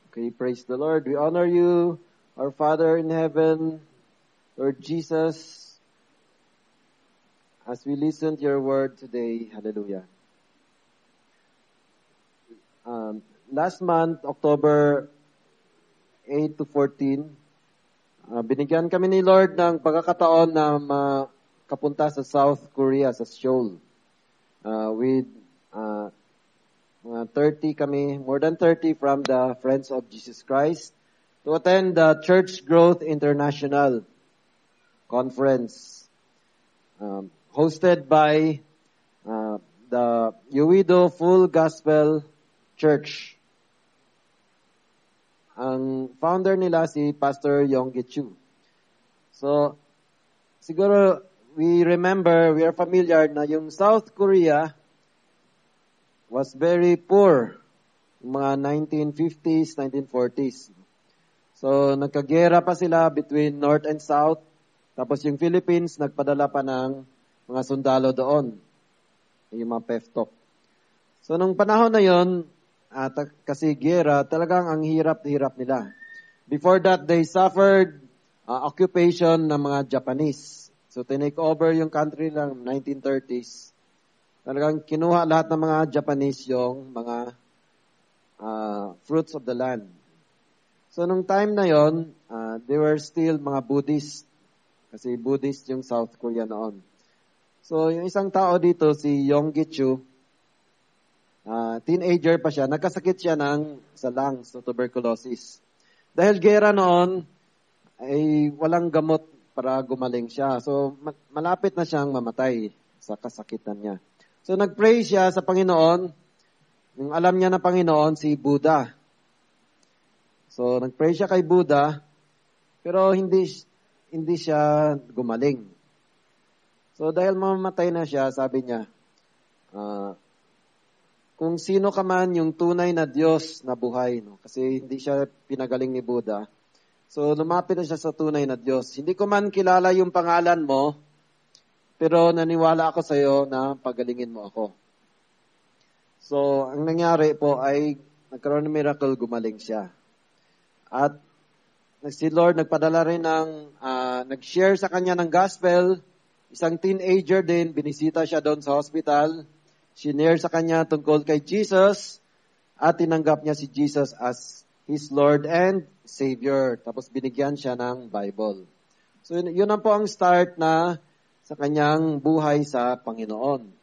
Okay, praise the Lord. We honor you, our Father in heaven, Lord Jesus, as we listen to your word today. Hallelujah. Last month, October 8 to 14, binigyan kami ni Lord ng pagkakataon na makapunta sa South Korea, sa Seoul. With mga 30 kami, more than 30 from the Friends of Jesus Christ to attend the Church Growth International Conference hosted by the Uwido Full Gospel Church. Ang founder nila si Pastor Yonggi Chu. So, siguro we are familiar na yung South Korea was very poor, mga 1950s, 1940s. So, nagkagera pa sila between North and South. Tapos yung Philippines, nagpadala pa ng mga sundalo doon. Yung mga PEFTOC. So, nung panahon na yon, kasi gera, talagang ang hirap nila. Before that, they suffered occupation ng mga Japanese. So, tinake over yung country ng 1930s. Talagang kinuha lahat ng mga Japanese yung mga fruits of the land. So, nung time na yon, they were still mga Buddhist. Kasi Buddhist yung South Korea noon. So, yung isang tao dito, si Yonggi Chu, teenager pa siya, nagkasakit siya sa lungs, tuberculosis. Dahil gera noon, ay walang gamot para gumaling siya. So, malapit na siyang mamatay sa kasakitan niya. So, nagpray siya sa Panginoon. Yung alam niya na Panginoon, si Buddha. So, nagpray siya kay Buddha, pero hindi siya gumaling. So, dahil mamamatay na siya, sabi niya, kung sino ka man yung tunay na Diyos na buhay, no? Kasi hindi siya pinagaling ni Buddha. So, lumapit na siya sa tunay na Diyos. Hindi ko man kilala yung pangalan mo, pero naniwala ako sa iyo na pagalingin mo ako. So, ang nangyari po ay nagkaroon ng miracle, gumaling siya. At si Lord nagpadala rin nag-share sa kanya ng gospel. Isang teenager din, binisita siya doon sa hospital. Shinare sa kanya tungkol kay Jesus at tinanggap niya si Jesus as his Lord and Savior. Tapos binigyan siya ng Bible. So yun ang po ang start na sa kanyang buhay sa Panginoon.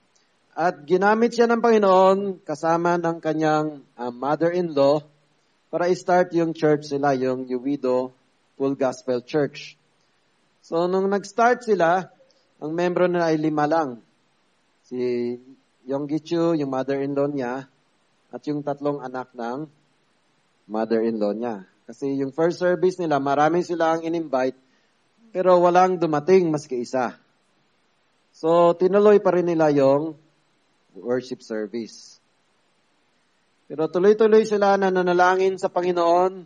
At ginamit siya ng Panginoon kasama ng kanyang mother-in-law para i-start yung church nila, yung Uwido Full Gospel Church. So nung nag-start sila, ang membro nila ay 5 lang. Si Yonggi Chu, yung mother-in-law niya, at yung 3 anak ng mother-in-law niya. Kasi yung first service nila, marami silang in-invite, pero walang dumating maski isa. So, tinuloy pa rin nila yung worship service. Pero tuloy-tuloy sila na nanalangin sa Panginoon.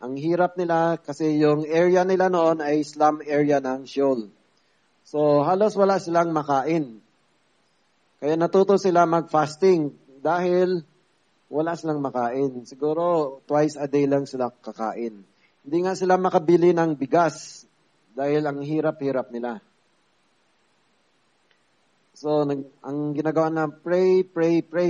Ang hirap nila kasi yung area nila noon ay slum area ng Seoul. So, halos wala silang makain. Kaya natuto sila mag-fasting dahil wala silang makain. Siguro twice a day lang sila kakain. Hindi nga sila makabili ng bigas dahil ang hirap-hirap nila. So, ang ginagawa na pray,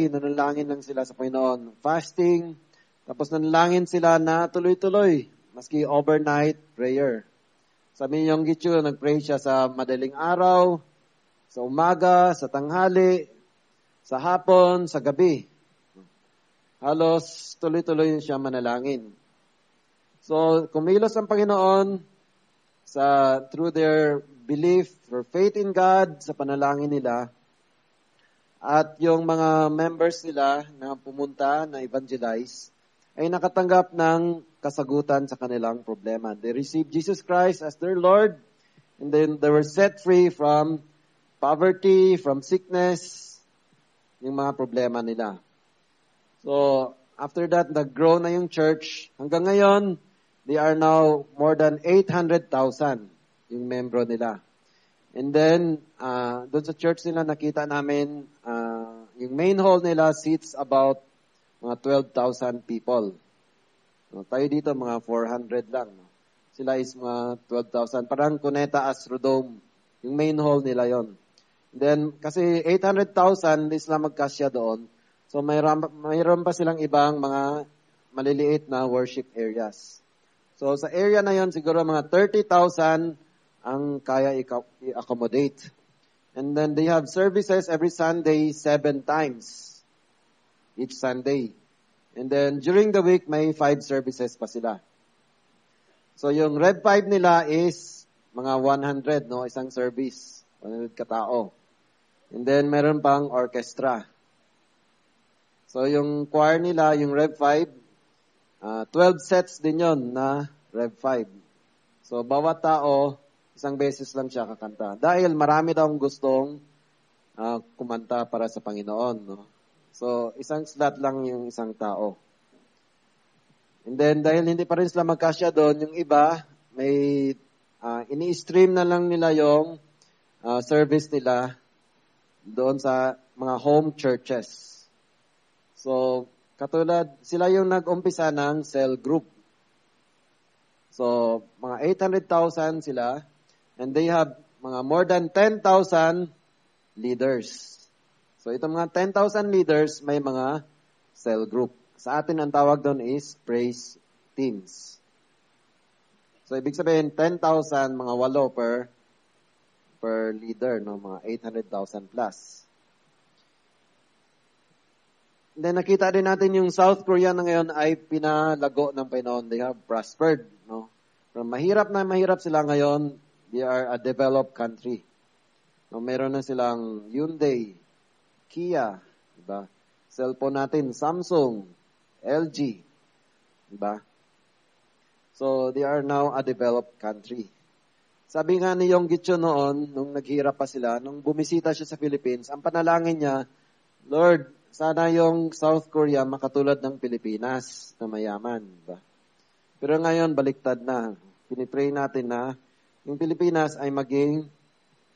nanalangin lang sila sa Panginoon. Fasting, tapos nanalangin sila na tuloy-tuloy, maski overnight prayer. Sabi ni Yonggi Chu, nag-pray siya sa madaling araw, sa umaga, sa tanghali, sa hapon, sa gabi. Halos tuloy-tuloy siya manalangin. So, kumilos ang Panginoon through their belief or faith in God sa panalangin nila. At yung mga members nila na pumunta, na evangelize, ay nakatanggap ng kasagutan sa kanilang problema. They received Jesus Christ as their Lord, and then they were set free from poverty, from sickness, yung mga problema nila. So, after that, nag-grow na yung church. Hanggang ngayon, they are now more than 800,000 yung membro nila. And then, doon sa church nila, nakita namin, yung main hall nila seats about mga 12,000 people. No, tayo dito, mga 400 lang. No? Sila is mga 12,000. Parang Cuneta Astrodome. Yung main hall nila yon. Then, kasi 800,000 is lang magkasya doon. So, mayroon pa silang ibang mga maliliit na worship areas. So, sa area na yon siguro mga 30,000 ang kaya i-accommodate. And then, they have services every Sunday, 7 times. Each Sunday. And then, during the week, may 5 services pa sila. So, yung Rev 5 nila is mga 100, no? Isang service. 100 katao. And then, meron pang orchestra. So, yung choir nila, yung Rev 5, 12 sets din yon na Rev 5. So, bawat tao, isang beses lang siya kakanta. Dahil marami daw gustong kumanta para sa Panginoon, no? So, isang slot lang yung isang tao. And then, dahil hindi pa rin sila magkasya doon, yung iba, may ini-stream na lang nila yung service nila doon sa mga home churches. So, katulad, sila yung nag-umpisa ng cell group. So, mga 800,000 sila, and they have mga more than 10,000 leaders. So, itong mga 10,000 leaders, may mga cell group. Sa atin, ang tawag doon is praise teams. So, ibig sabihin, 10,000, mga 8 per leader, no? Mga 800,000 plus. Then, nakita din natin yung South Korea na ngayon ay pinalago ng Panginoon. They have prospered, no? Pero mahirap na mahirap sila ngayon. They are a developed country. No, meron na silang Hyundai, Kia, diba? Cellphone natin, Samsung, LG, diba? So, they are now a developed country. Sabi nga ni Yong Gitcho noon, nung naghirap pa sila, nung bumisita siya sa Philippines, ang panalangin niya, Lord, sana yung South Korea makatulad ng Pilipinas na mayaman, diba? Pero ngayon, baliktad na. Pinipray natin na yung Pilipinas ay maging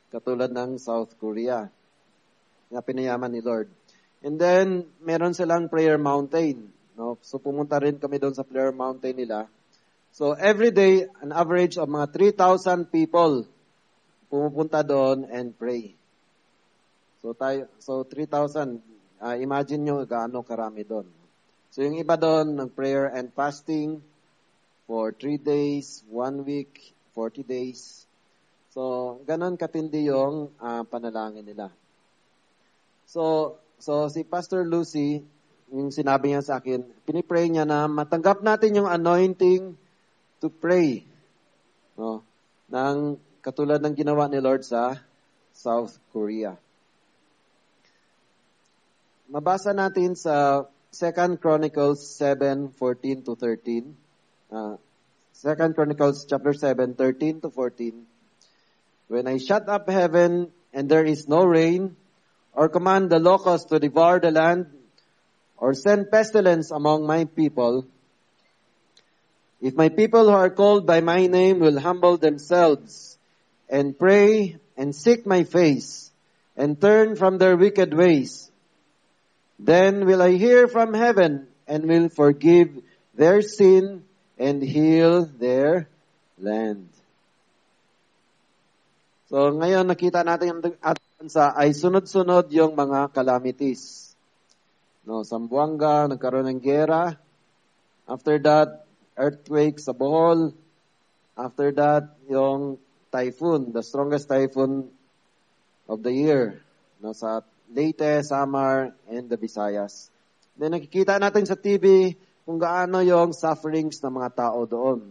katulad ng South Korea na pinayaman ni Lord. And then, meron silang prayer mountain. No? So, pumunta rin kami doon sa prayer mountain nila. So, every day, an average of mga 3,000 people pumupunta doon and pray. So, 3,000. Imagine nyo gaano karami doon. So, yung iba doon, nag-prayer and fasting for 3 days, 1 week, 40 days. So, ganon katindi yung panalangin nila. So si Pastor Lucy, yung sinabi niya sa akin, pinipray niya na matanggap natin yung anointing to pray. No? Nang katulad ng ginawa ni Lord sa South Korea. Mabasa natin sa 2 Chronicles 7:14-13. 2 Chronicles chapter 7, 13-14. When I shut up heaven and there is no rain, or command the locusts to devour the land, or send pestilence among my people, if my people who are called by my name will humble themselves and pray and seek my face and turn from their wicked ways, then will I hear from heaven and will forgive their sin and heal their land. So ngayon nakita natin at sa ay sunod-sunod yung mga calamities. No, Zamboanga, nagkaroon ng gera. After that, earthquake sa Bohol. After that, yung typhoon, the strongest typhoon of the year. No, sa Leyte, Samar, and the Visayas. Then nakikita natin sa TV kung gaano yung sufferings ng mga tao doon.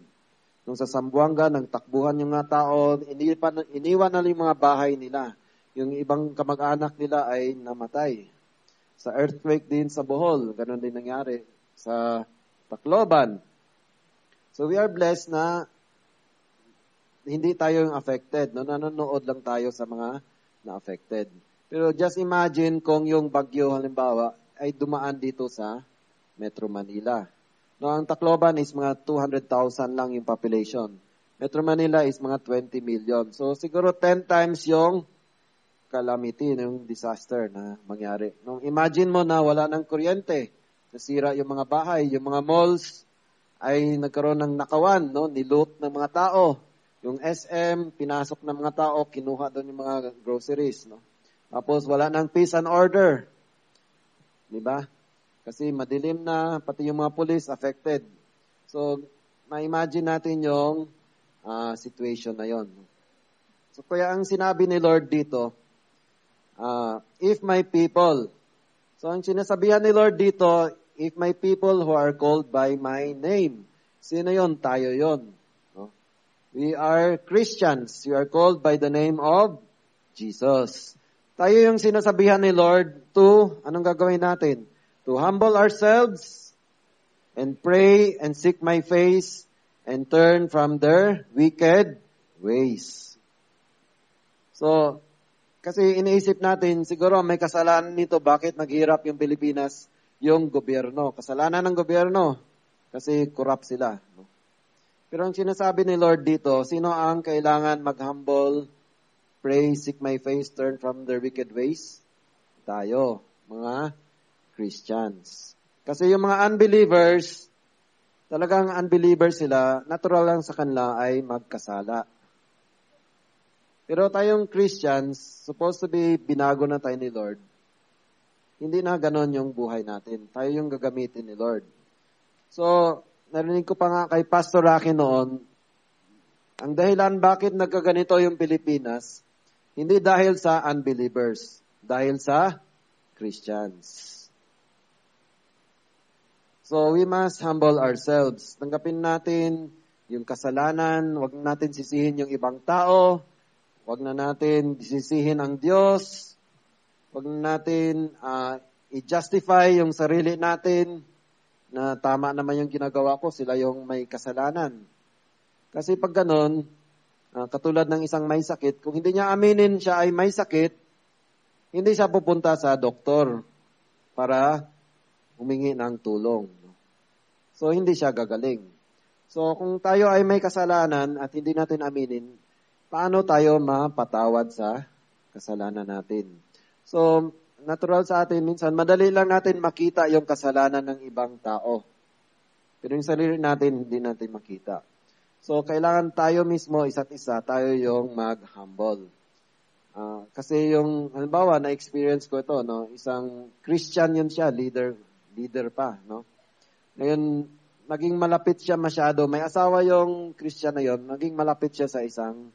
Nung sa Zamboanga, nagtakbuhan yung mga tao, iniwan na yung mga bahay nila. Yung ibang kamag-anak nila ay namatay. Sa earthquake din sa Bohol, ganun din nangyari. Sa Tacloban. So we are blessed na hindi tayo yung affected. No? Nanonood lang tayo sa mga na-affected. Pero just imagine kung yung bagyo halimbawa ay dumaan dito sa Metro Manila. No, ang Tacloban is mga 200,000 lang yung population. Metro Manila is mga 20 million. So siguro 10 times yung calamity, yung disaster na mangyari. Nung imagine mo na wala ng kuryente, nasira yung mga bahay, yung mga malls ay nagkaroon ng nakawan, no? Niloot ng mga tao. Yung SM, pinasok ng mga tao, kinuha doon yung mga groceries, no? Tapos wala nang peace and order. Di ba? Kasi madilim na, pati yung mga police affected. So, ma-imagine natin yung situation na yon. So, kaya ang sinabi ni Lord dito, if my people, so ang sinasabihan ni Lord dito, if my people who are called by my name, sino yon? Tayo yon. No? We are Christians. We are called by the name of Jesus. Tayo yung sinasabihan ni Lord to, anong gagawin natin? To humble ourselves and pray and seek my face and turn from their wicked ways. So, kasi iniisip natin, siguro may kasalanan nito, bakit naghirap yung Pilipinas, yung gobyerno. Kasalanan ng gobyerno, kasi corrupt sila. No? Pero ang sinasabi ni Lord dito, sino ang kailangan mag-humble, pray, seek my face, turn from their wicked ways? Tayo, mga Christians. Kasi yung mga unbelievers, talagang unbelievers sila, natural lang sa kanila ay magkasala. Pero tayong Christians, supposed to be binago na tayo ni Lord. Hindi na ganon yung buhay natin. Tayo yung gagamitin ni Lord. So, narinig ko pa nga kay Pastor Rocky noon, ang dahilan bakit nagkaganito yung Pilipinas, hindi dahil sa unbelievers, dahil sa Christians. So, we must humble ourselves. Tanggapin natin yung kasalanan, huwag natin sisihin yung ibang tao, huwag na natin sisihin ang Diyos, huwag na natin i-justify yung sarili natin na tama naman yung ginagawa ko, sila yung may kasalanan. Kasi pag ganon, katulad ng isang may sakit, kung hindi niya aminin siya ay may sakit, hindi siya pupunta sa doktor para humingi ng tulong. So, hindi siya gagaling. So, kung tayo ay may kasalanan at hindi natin aminin, paano tayo mapatawad sa kasalanan natin? So, natural sa atin, minsan, madali lang natin makita yung kasalanan ng ibang tao. Pero yung sarili natin, hindi natin makita. So, kailangan tayo mismo, isa't isa, tayo yung mag-humble. Kasi yung, halimbawa, na-experience ko ito, no? Isang Christian yun siya, leader pa, no? Ngayon, naging malapit siya masyado. May asawa yung Christian na yun, naging malapit siya sa isang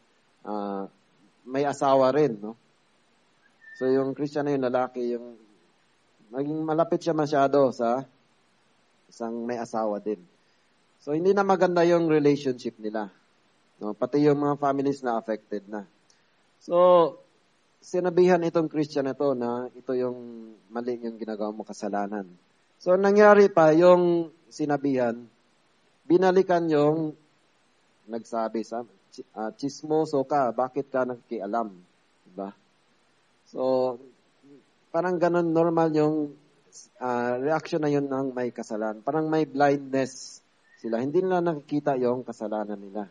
may asawa rin, no? So, yung Christian na yun, lalaki, yung naging malapit siya masyado sa isang may asawa din. So, hindi na maganda yung relationship nila. No? Pati yung mga families na affected na. So, sinabihan itong Christian na to na ito yung mali yung ginagawa mo kasalanan. So, nangyari pa, yung sinabihan, binalikan yung nagsabi sa chismoso ka, bakit ka nakikialam? Diba? So, parang ganun normal yung reaction na yun ng may kasalanan. Parang may blindness sila. Hindi nila nakikita yung kasalanan nila.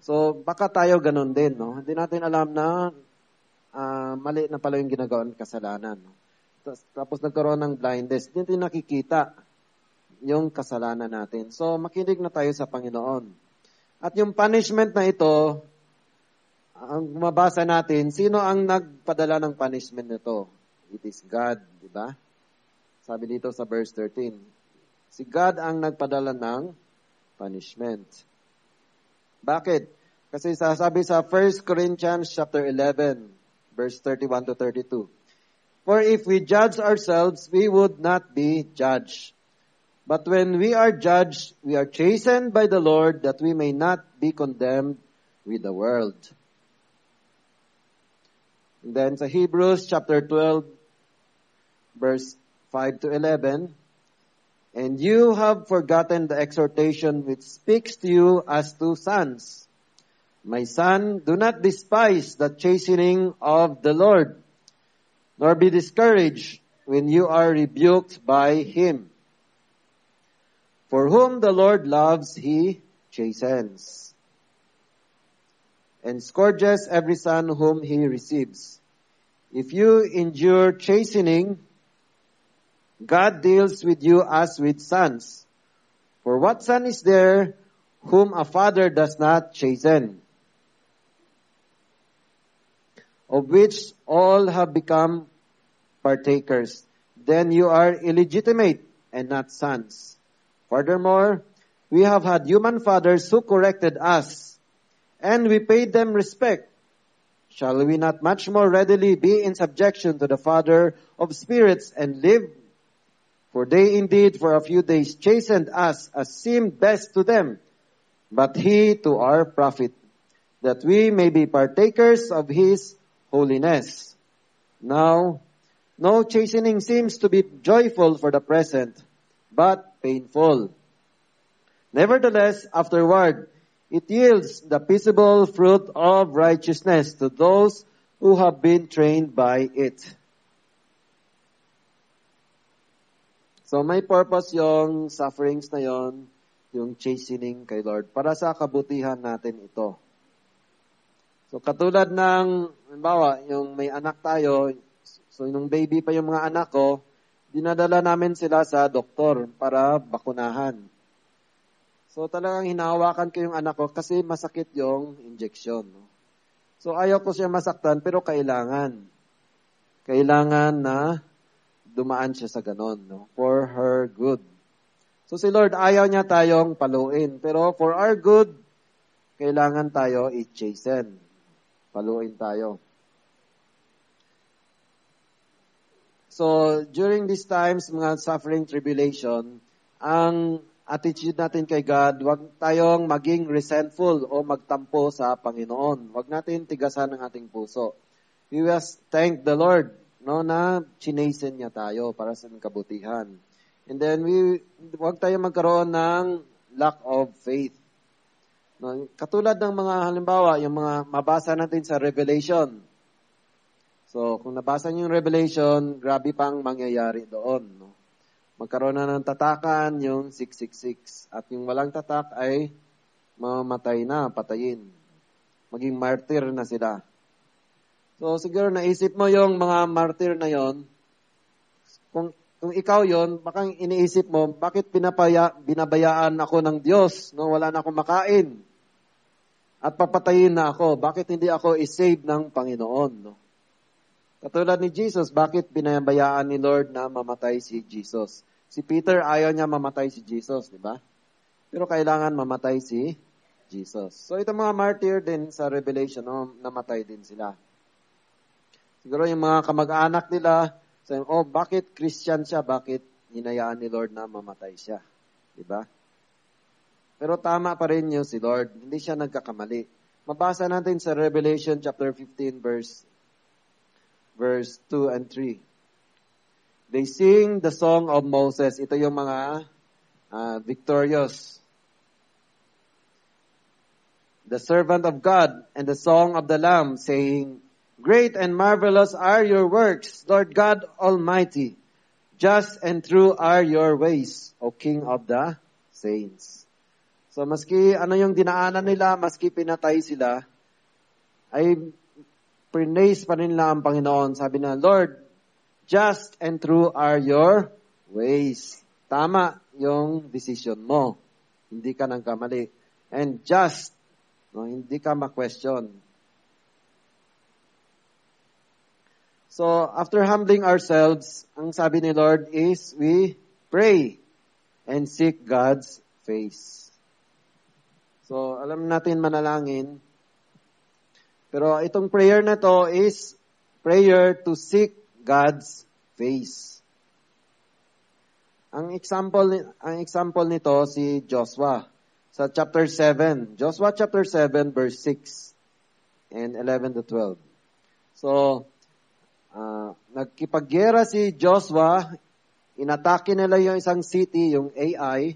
So, baka tayo ganun din. No? Hindi natin alam na mali na pala yung ginagawa ng kasalanan. No? Tapos nagkaroon ng blindness. Hindi natin nakikita yung kasalanan natin. So, makinig na tayo sa Panginoon. At yung punishment na ito, ang mabasa natin, sino ang nagpadala ng punishment nito? It is God, di ba? Sabi dito sa verse 13. Si God ang nagpadala ng punishment. Bakit? Kasi sasabi sa 1 Corinthians chapter 11, verse 31 to 32. For if we judge ourselves, we would not be judged. But when we are judged, we are chastened by the Lord that we may not be condemned with the world. And then sa Hebrews chapter 12, verse 5 to 11, and you have forgotten the exhortation which speaks to you as to sons. My son, do not despise the chastening of the Lord, nor be discouraged when you are rebuked by him. For whom the Lord loves, he chastens, and scourges every son whom he receives. If you endure chastening, God deals with you as with sons. For what son is there whom a father does not chasten? Of which all have become partakers. Then you are illegitimate and not sons. Furthermore, we have had human fathers who corrected us, and we paid them respect. Shall we not much more readily be in subjection to the Father of spirits and live? For they indeed for a few days chastened us as seemed best to them, but he to our profit, that we may be partakers of his holiness. Now, no chastening seems to be joyful for the present, but painful. Nevertheless, afterward, it yields the peaceable fruit of righteousness to those who have been trained by it. So may purpose yung sufferings na yon, yung chastening kay Lord, para sa kabutihan natin ito. So katulad ng, halimbawa, yung may anak tayo, so nung baby pa yung mga anak ko, dinadala namin sila sa doktor para bakunahan. So talagang hinahawakan ko yung anak ko kasi masakit yung injection. No? So ayaw ko siya masaktan pero kailangan. Kailangan na dumaan siya sa ganon. No? For her good. So si Lord ayaw niya tayong paluin. Pero for our good, kailangan tayo i-chasten. Paluin tayo. So during these times, mga suffering, tribulation, ang attitude natin kay God, wag tayong maging resentful o magtampo sa Panginoon. Wag natin tigasan ang ating puso. We must thank the Lord, no, na chinasen niya tayo para sa kabutihan. And then wag tayong magkaroon ng lack of faith. No, katulad ng mga halimbawa, yung mga mabasa natin sa Revelation. So, kung nabasa niyo yung Revelation, grabe pang mangyayari doon, no? Magkaroon na ng tatakan, yung 666. At yung walang tatak ay mamamatay na, patayin. Maging martyr na sila. So, siguro naisip mo yung mga martyr na yon. Kung ikaw yon, baka iniisip mo, bakit binabayaan ako ng Diyos? No? Wala na akong makain. At papatayin na ako. Bakit hindi ako isave ng Panginoon? No? Katulad ni Jesus, bakit binabayaan ni Lord na mamatay si Jesus? Si Peter, ayaw niya mamatay si Jesus, di ba? Pero kailangan mamatay si Jesus. So, itong mga martyr din sa Revelation, no, namatay din sila. Siguro yung mga kamag-anak nila, sabi, bakit Christian siya? Bakit hinayaan ni Lord na mamatay siya? Di ba? Pero tama pa rin yung si Lord. Hindi siya nagkakamali. Mabasa natin sa Revelation chapter 15, verse 2 and 3. They sing the song of Moses. Ito yung mga victorious. The servant of God and the song of the Lamb saying, Great and marvelous are your works, Lord God Almighty. Just and true are your ways, O King of the saints. So maski ano yung dinaanan nila, maski pinatay sila, ay praise pa rin nila ang Panginoon. Sabi na, Lord, just and true are your ways. Tama yung decision mo. Hindi ka nagkamali. And just, no, hindi ka ma-question. So, after humbling ourselves, ang sabi ni Lord is, we pray and seek God's face. So, alam natin manalangin. Pero itong prayer na to is prayer to seek God's face. Ang example nito si Joshua sa chapter 7. Joshua chapter 7 verse 6 and 11 to 12. So, nagkipaggera si Joshua, inatake nila yung isang city, yung Ai.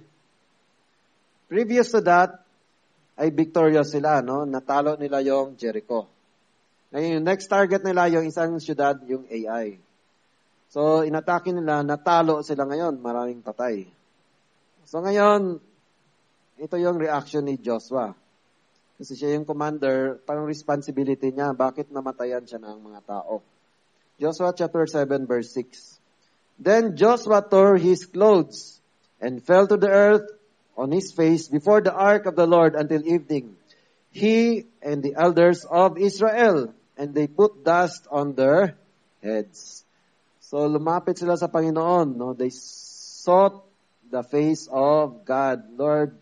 Previous to that, ay victorious sila, no? Natalo nila yung Jericho. Ngayon, yung next target nila, yung isang syudad, yung Ai. So, inatake nila, natalo sila ngayon, maraming patay. So, ngayon, ito yung reaction ni Joshua. Kasi siya yung commander, parang responsibility niya, bakit namatayan siya ng mga tao. Joshua chapter 7 verse 6. Then Joshua tore his clothes and fell to the earth on his face before the ark of the Lord until evening, he and the elders of Israel, and they put dust on their heads. So lumapit sila sa Panginoon, no? They sought the face of God. Lord,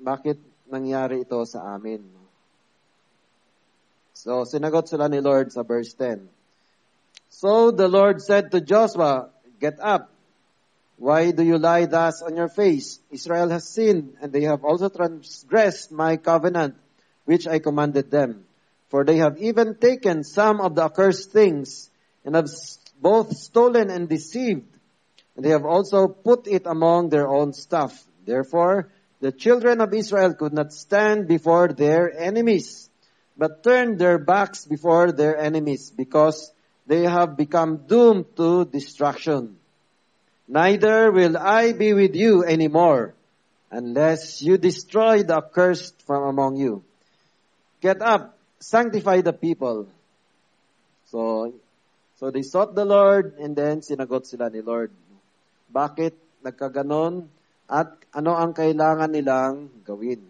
bakit nangyari ito sa amin? So sinagot sila ni Lord sa verse 10. So the Lord said to Joshua, "Get up. Why do you lie thus on your face? Israel has sinned, and they have also transgressed my covenant, which I commanded them. For they have even taken some of the accursed things, and have both stolen and deceived, and they have also put it among their own stuff. Therefore, the children of Israel could not stand before their enemies, but turned their backs before their enemies, because they have become doomed to destruction. Neither will I be with you anymore, unless you destroy the accursed from among you. Get up, sanctify the people." So they sought the Lord, and then sinagot sila ni Lord. Bakit nagkaganon? At ano ang kailangan nilang gawin?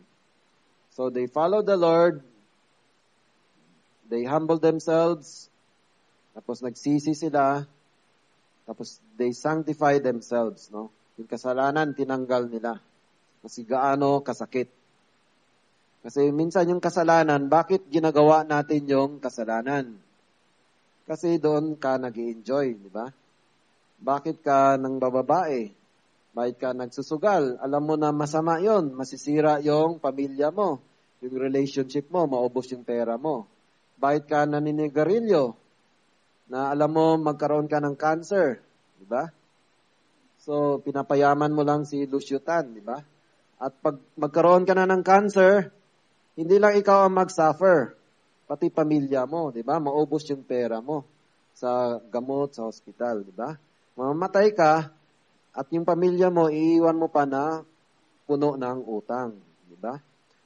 So they followed the Lord, they humbled themselves, tapos nagsisi sila, tapos they sanctified themselves, no? Yung kasalanan, tinanggal nila. Kasi gaano kasakit. Kasi minsan yung kasalanan, bakit ginagawa natin yung kasalanan? Kasi doon ka nag-i-enjoy, di ba? Bakit ka nang bababae? Bakit ka nagsusugal? Alam mo na masama yon, masisira yung pamilya mo, yung relationship mo, maubos yung pera mo. Bakit ka naninigarilyo? Na alam mo magkaroon ka ng cancer, di ba? So, pinapayaman mo lang si Luciutan, di ba? At pag magkaroon ka na ng cancer, hindi lang ikaw ang mag-suffer, pati pamilya mo, di ba? Maubos yung pera mo sa gamot, sa hospital, di ba? Mamamatay ka, at yung pamilya mo, iiwan mo pa na puno ng utang, di ba?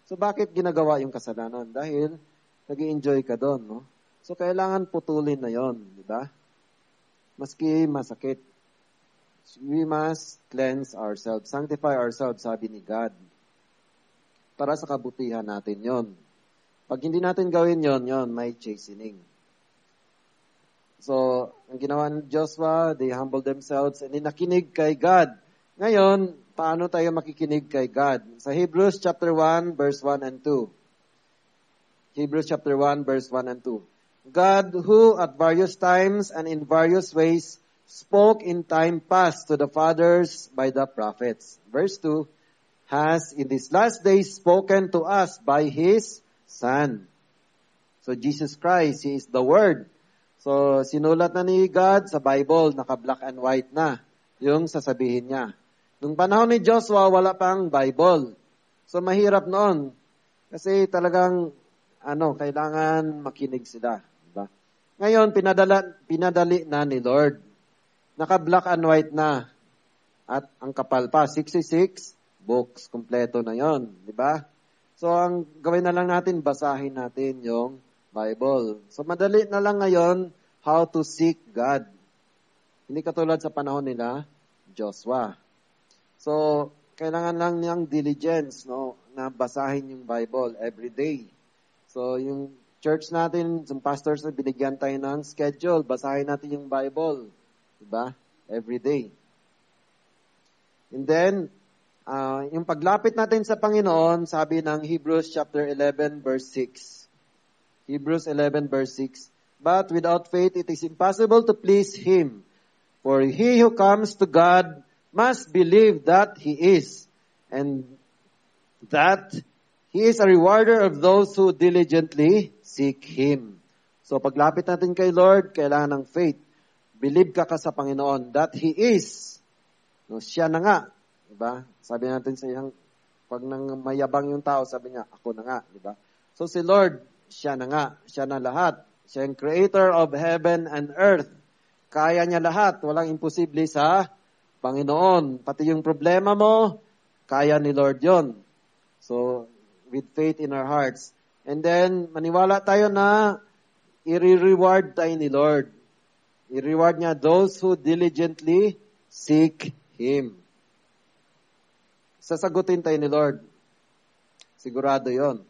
So, bakit ginagawa yung kasalanan? Dahil nag-i-enjoy ka doon, no? So, kailangan putulin na yon, di ba? Maski masakit. We must cleanse ourselves, sanctify ourselves, sabi ni God. Para sa kabutihan natin yon. Pag hindi natin gawin yon, may chastening. So, ang ginawa ng Joshua, they humbled themselves and nakinig kay God. Ngayon, paano tayo makikinig kay God? Sa Hebrews chapter 1, verse 1 and 2. Hebrews chapter 1, verse 1 and 2. God, who at various times and in various ways spoke in time past to the fathers by the prophets. Verse 2, has in these last days spoken to us by His Son. So Jesus Christ, He is the Word. So sinulat na ni God sa Bible, naka-black and white na, yung sasabihin niya. Nung panahon ni Joshua, wala pang Bible. So mahirap noon. Kasi talagang, kailangan makinig sila. Diba? Ngayon, pinadali na ni Lord. Naka-black and white na. At ang kapal pa, 66 books, kompleto na yon, di ba? So, ang gawin na lang natin, basahin natin yung Bible. So, madali na lang ngayon how to seek God. Hindi katulad sa panahon nila, Joshua. So, kailangan lang niyang diligence, no, na basahin yung Bible every day. So, yung church natin, yung pastors na binigyan tayo ng schedule, basahin natin yung Bible. Diba? Every day. And then, yung paglapit natin sa Panginoon, sabi ng Hebrews chapter 11 verse 6. Hebrews 11 verse 6. But without faith, it is impossible to please Him. For he who comes to God must believe that He is, and that He is a rewarder of those who diligently seek Him. So paglapit natin kay Lord, kailangan ng faith. Believe ka sa Panginoon that He is. No, siya na nga. Diba? Sabi natin sa iyang, pag nang mayabang yung tao, sabi niya, ako na nga. Diba? So si Lord, siya na nga. Siya na lahat. Siya yung creator of heaven and earth. Kaya niya lahat. Walang imposible sa Panginoon. Pati yung problema mo, kaya ni Lord yon. So, with faith in our hearts. And then, maniwala tayo na i-reward tayo ni Lord. I-reward niya those who diligently seek Him. sasagutin tayo ni Lord. Sigurado yon.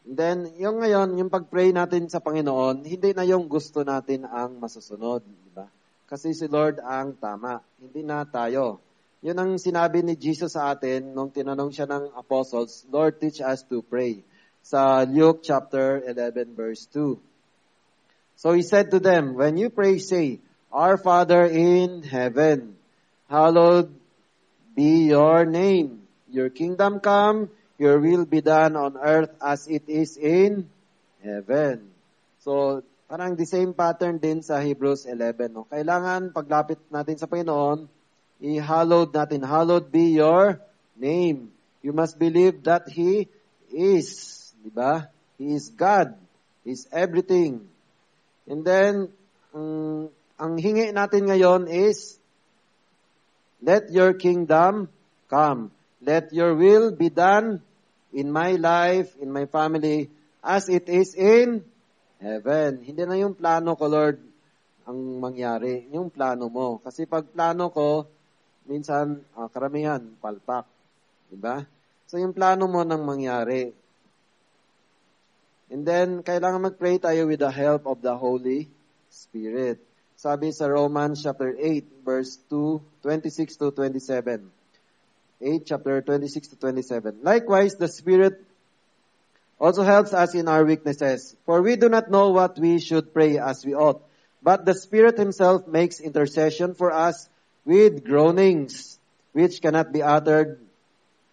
And then, yung ngayon, yung pag-pray natin sa Panginoon, hindi na yung gusto natin ang masusunod. Diba? Kasi si Lord ang tama. Hindi na tayo. Yun ang sinabi ni Jesus sa atin nung tinanong siya ng apostles, Lord, teach us to pray. Sa Luke chapter 11, verse 2. So He said to them, when you pray, say, Our Father in heaven, hallowed be your name. Your kingdom come, your will be done on earth as it is in heaven. So, parang the same pattern din sa Hebrews 11. No? Kailangan paglapit natin sa Panginoon, i-hallowed natin. Hallowed be your name. You must believe that He is. Diba? He is God. He is everything. And then, ang hingi natin ngayon is, let your kingdom come. Let your will be done in my life, in my family, as it is in heaven. Hindi na yung plano ko, Lord, ang mangyari. Yung plano mo. Kasi pag plano ko, minsan, karamihan, palpak. Diba? So, yung plano mo nang mangyari. And then, kailangan mag-pray tayo with the help of the Holy Spirit. Sabi sa Romans chapter 8, verse 26 to 27. 8, chapter 26 to 27. Likewise, the Spirit also helps us in our weaknesses. For we do not know what we should pray as we ought. But the Spirit Himself makes intercession for us with groanings, which cannot be uttered.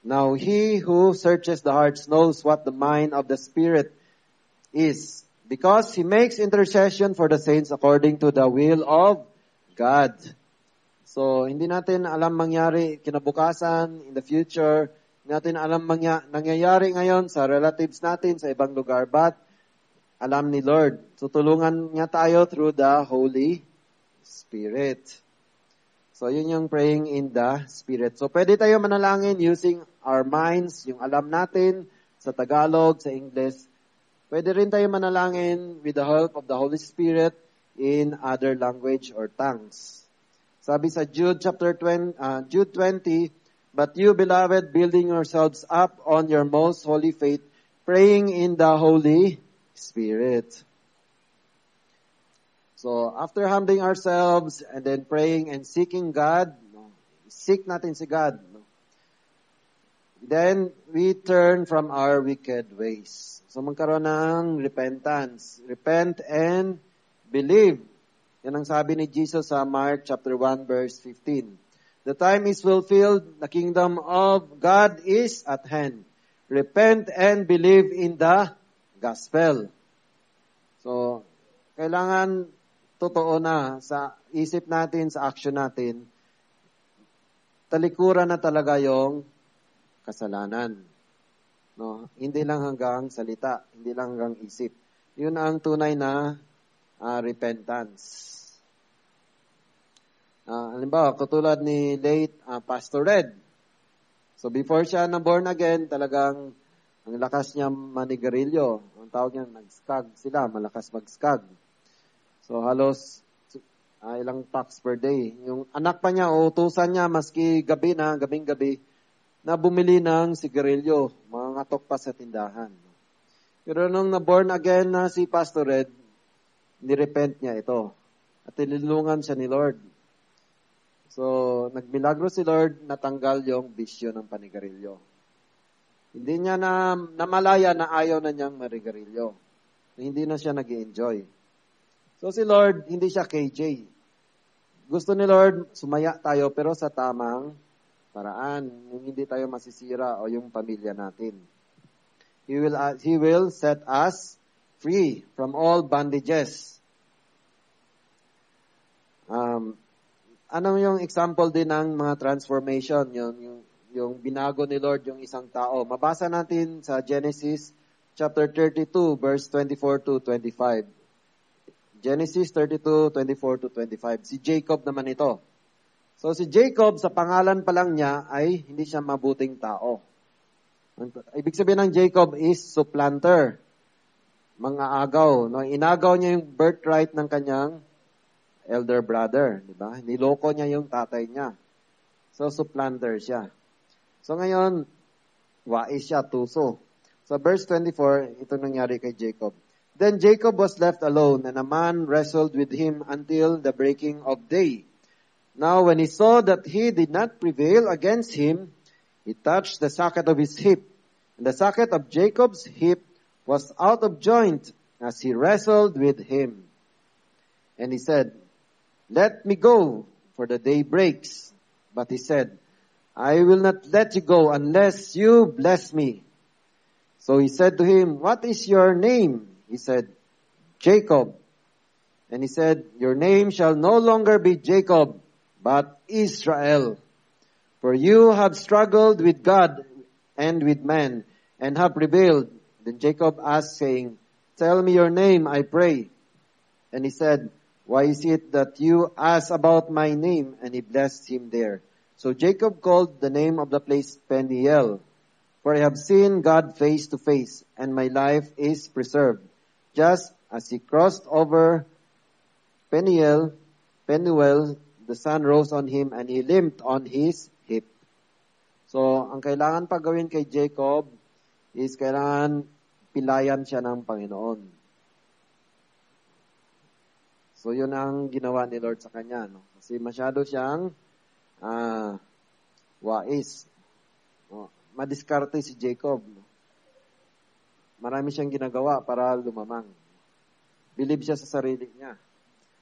Now He who searches the hearts knows what the mind of the Spirit is, because He makes intercession for the saints according to the will of God. So, hindi natin alam mangyari kinabukasan, in the future. Hindi natin alam nangyayari ngayon sa relatives natin sa ibang lugar. But, alam ni Lord. Tutulungan niya tayo through the Holy Spirit. So, yun yung praying in the Spirit. So, pwede tayo manalangin using our minds, yung alam natin sa Tagalog, sa English. Pwede rin tayo manalangin with the help of the Holy Spirit in other language or tongues. Sabi sa Jude 20, But you, beloved, building yourselves up on your most holy faith, praying in the Holy Spirit. So, after humbling ourselves and then praying and seeking God, seek natin si God. Then, we turn from our wicked ways. So, magkaroon ng repentance. Repent and believe. Yan ang sabi ni Jesus sa Mark chapter 1 verse 15. The time is fulfilled, the kingdom of God is at hand. Repent and believe in the gospel. So, kailangan totoo na sa isip natin, sa action natin, talikuran na talaga yung kasalanan. No? Hindi lang hanggang salita, hindi lang hanggang isip. Yun ang tunay na repentance. Halimbawa, katulad ni late Pastor Red. So before siya na born again, talagang ang lakas niya manigarilyo. Ang tawag niya, nag-skag sila, malakas mag-skag. So halos ilang packs per day. Yung anak pa niya, utusan niya, maski gabi na, gabing-gabi, na bumili ng sigarilyo, mga ngatok pa sa tindahan. Pero nung na-born again na si Pastor Red, nirepent niya ito. At tinulungan siya ni Lord. So, nagmilagro si Lord, natanggal yung bisyo ng panigarilyo. Hindi niya na namalaya na ayaw na niyang marigarilyo. Hindi na siya nag-i-enjoy. So, si Lord, hindi siya KJ. Gusto ni Lord, sumaya tayo, pero sa tamang paraan. Yung hindi tayo masisira o yung pamilya natin. He will set us free from all bondages. Ano yung example din ng mga transformation, yung binago ni Lord yung isang tao. Mabasa natin sa Genesis chapter 32, verse 24 to 25. Genesis 32, 24 to 25. Si Jacob naman ito. So si Jacob, sa pangalan pa lang niya, ay hindi siya mabuting tao. Ibig sabihin ng Jacob is supplanter. Mga agaw. No? Inagaw niya yung birthright ng kanyang elder brother, di ba? Niloko niya yung tatay niya. So, supplanter siya. So, ngayon, wais siya, tuso. So, verse 24, ito nangyari kay Jacob. Then Jacob was left alone, and a man wrestled with him until the breaking of day. Now, when he saw that he did not prevail against him, he touched the socket of his hip. And the socket of Jacob's hip was out of joint as he wrestled with him. And he said, "Let me go, for the day breaks." But he said, "I will not let you go unless you bless me." So he said to him, "What is your name?" He said, "Jacob." And he said, "Your name shall no longer be Jacob, but Israel. For you have struggled with God and with man, and have prevailed." Then Jacob asked, saying, "Tell me your name, I pray." And he said, "Why is it that you ask about my name?" And he blessed him there. So Jacob called the name of the place Peniel, for I have seen God face to face, and my life is preserved. Just as he crossed over Peniel, the sun rose on him, and he limped on his hip. So, ang kailangan pa gawin kay Jacob is kailangan pilayan siya ng Panginoon. So, yun ang ginawa ni Lord sa kanya. No? Kasi masyado siyang wais. No? Madiskarte si Jacob. No? Marami siyang ginagawa para lumamang. Believe siya sa sarili niya.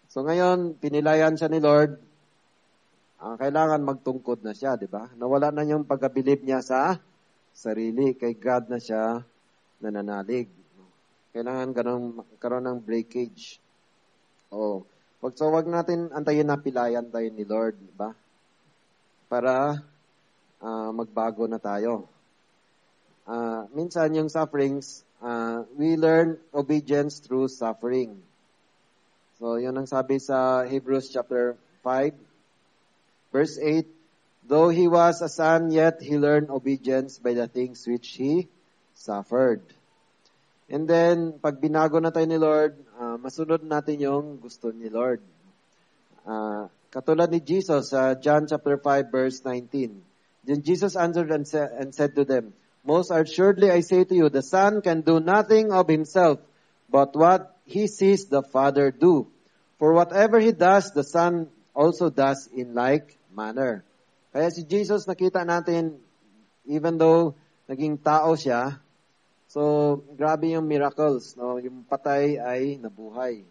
So, ngayon, pinilayan siya ni Lord. Kailangan magtungkod na siya, di ba? Nawala na yung pagkabilib niya sa sarili. Kay God na siya nananalig. Kailangan karoon ng breakage. Wag natin antayin na pilayan tayo ni Lord, di ba? Para magbago na tayo. Minsan yung sufferings, we learn obedience through suffering. So, yun ang sabi sa Hebrews chapter 5, Verse 8, though he was a son, yet he learned obedience by the things which he suffered. And then, pag binago na tayo ni Lord, masunod natin yung gusto ni Lord. Katulad ni Jesus sa John chapter 5, verse 19. Then Jesus answered and said to them, "Most assuredly I say to you, the Son can do nothing of himself, but what he sees the Father do. For whatever he does, the Son also does in like manner." Kaya si Jesus, nakita natin, even though naging tao siya, so grabe yung miracles. No? Yung patay ay nabuhay.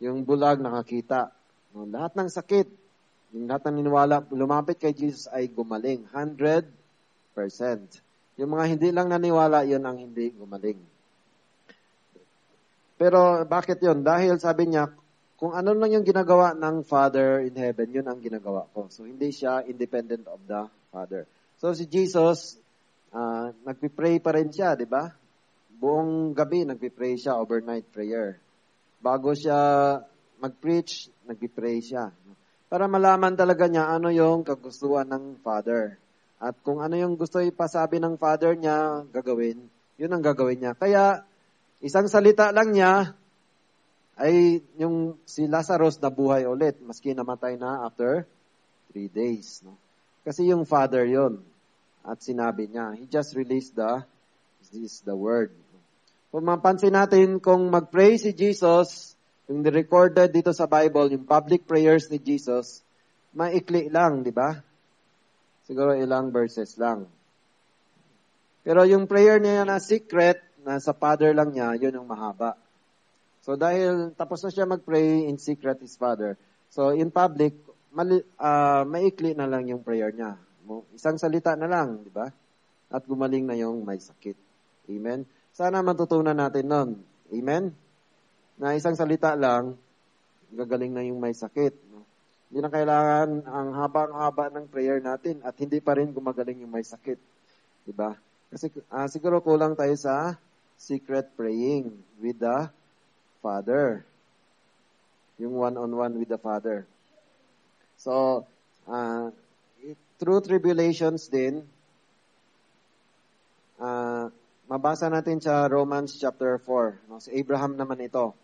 Yung bulag nakakita. No? Lahat ng sakit, yung lahat ng niniwala, lumapit kay Jesus ay gumaling. 100%. Yung mga hindi lang naniwala, yun ang hindi gumaling. Pero bakit yun? Dahil sabi niya, kung ano lang yung ginagawa ng Father in heaven, yun ang ginagawa ko. So, hindi siya independent of the Father. So, si Jesus, nagpipray pa rin siya, di ba? Buong gabi, nagpipray siya, overnight prayer. Bago siya mag-preach, nagpipray siya. Para malaman talaga niya ano yung kagustuhan ng Father. At kung ano yung gusto ipasabi ng Father niya gagawin, yun ang gagawin niya. Kaya, isang salita lang niya, ay yung si Lazarus nabuhay ulit, maski namatay na after 3 days. No? Kasi yung Father yon at sinabi niya, He just released the word. Kung mapansin natin, kung mag-pray si Jesus, yung recorded dito sa Bible, yung public prayers ni Jesus, maikli lang, di ba? Siguro ilang verses lang. Pero yung prayer niya na secret, na sa Father lang niya, yun yung mahaba. So dahil tapos na siya mag-pray in secret his Father. So in public, maikli na lang yung prayer niya. Isang salita na lang, di ba? At gumaling na yung may sakit. Amen? Sana matutunan natin nun. Amen? Na isang salita lang, gagaling na yung may sakit. Hindi na kailangan ang haba-haba ng prayer natin at hindi pa rin gumagaling yung may sakit. Di ba? Kasi siguro kulang tayo sa secret praying with the Father. Yung one-on-one with the Father. So, through tribulations din, mabasa natin sa Romans chapter 4. No? Si Abraham naman ito.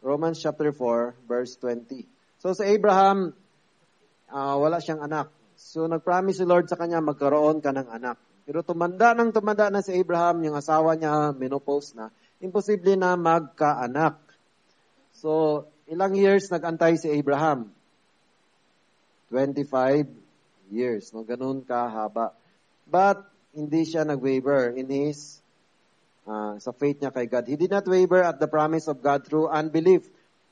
Romans chapter 4, verse 20. So sa Abraham, wala siyang anak. So nag-promise si Lord sa kanya, magkaroon ka ng anak. Pero tumanda na si Abraham, yung asawa niya, menopause na, imposible na magkaanak. So, ilang years nag-antay si Abraham? 25 years. No? Ganun kahaba. But, hindi siya nag-waver in his, sa faith niya kay God. He did not waver at the promise of God through unbelief,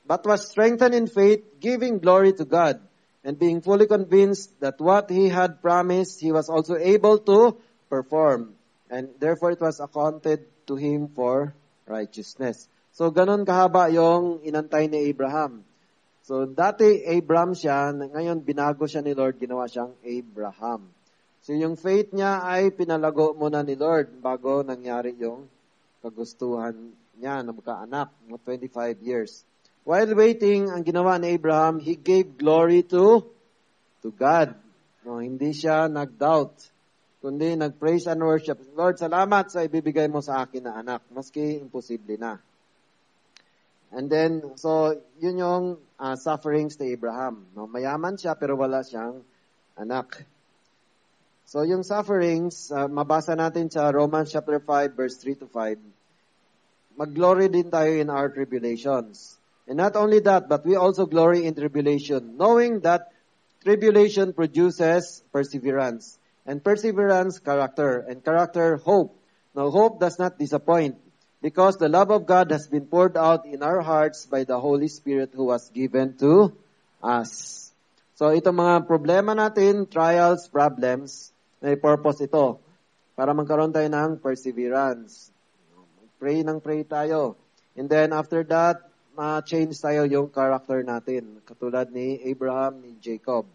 but was strengthened in faith, giving glory to God, and being fully convinced that what he had promised, he was also able to perform. And therefore, it was accounted to him for righteousness. So, ganun kahaba yung inantay ni Abraham. So, dati Abram siya, ngayon binago siya ni Lord, ginawa siyang Abraham. So, yung faith niya ay pinalago muna ni Lord bago nangyari yung kagustuhan niya na magkaanak, 25 years. While waiting, ang ginawa ni Abraham, he gave glory to God. No, hindi siya nag-doubt, kundi nag-praise and worship. Lord, salamat sa ibibigay mo sa akin na anak, maski imposible na. And then, so, yun yung sufferings ni Abraham. No, mayaman siya, pero wala siyang anak. So, yung sufferings, mabasa natin sa Romans chapter 5, verse 3 to 5. Mag-glory din tayo in our tribulations. And not only that, but we also glory in tribulation, knowing that tribulation produces perseverance. And perseverance, character. And character, hope. Now, hope does not disappoint, because the love of God has been poured out in our hearts by the Holy Spirit who was given to us. So, itong mga problema natin, trials, problems, may purpose ito para magkaroon tayo ng perseverance. Pray tayo. And then, after that, ma-change tayo yung character natin, katulad ni Abraham, ni Jacob.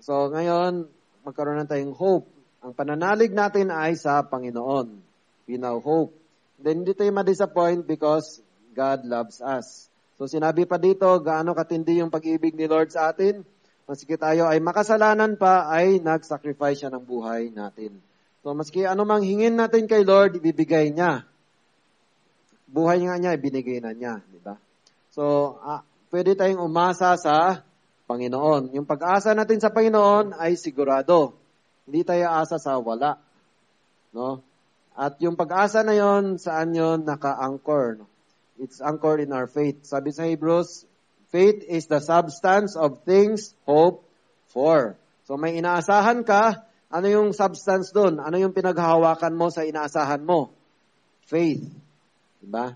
So, ngayon, magkaroon na tayong hope. Ang pananalig natin ay sa Panginoon. We now hope. Then hindi tayo ma-disappoint because God loves us. So sinabi pa dito, gaano katindi yung pag-ibig ni Lord sa atin. Maski tayo ay makasalanan pa, ay nag-sacrifice siya ng buhay natin. So maski anumang hingin natin kay Lord, ibibigay niya. Buhay nga niya, ibinigay na niya. Diba? So, pwede tayong umasa sa Panginoon. Yung pag-asa natin sa Panginoon ay sigurado. Hindi tayo asa sa wala. No? At yung pag-asa na yon, saan yon naka-anchor? It's anchored in our faith. Sabi sa Hebrews, faith is the substance of things hoped for. So may inaasahan ka, ano yung substance doon? Ano yung pinaghahawakan mo sa inaasahan mo? Faith. Diba?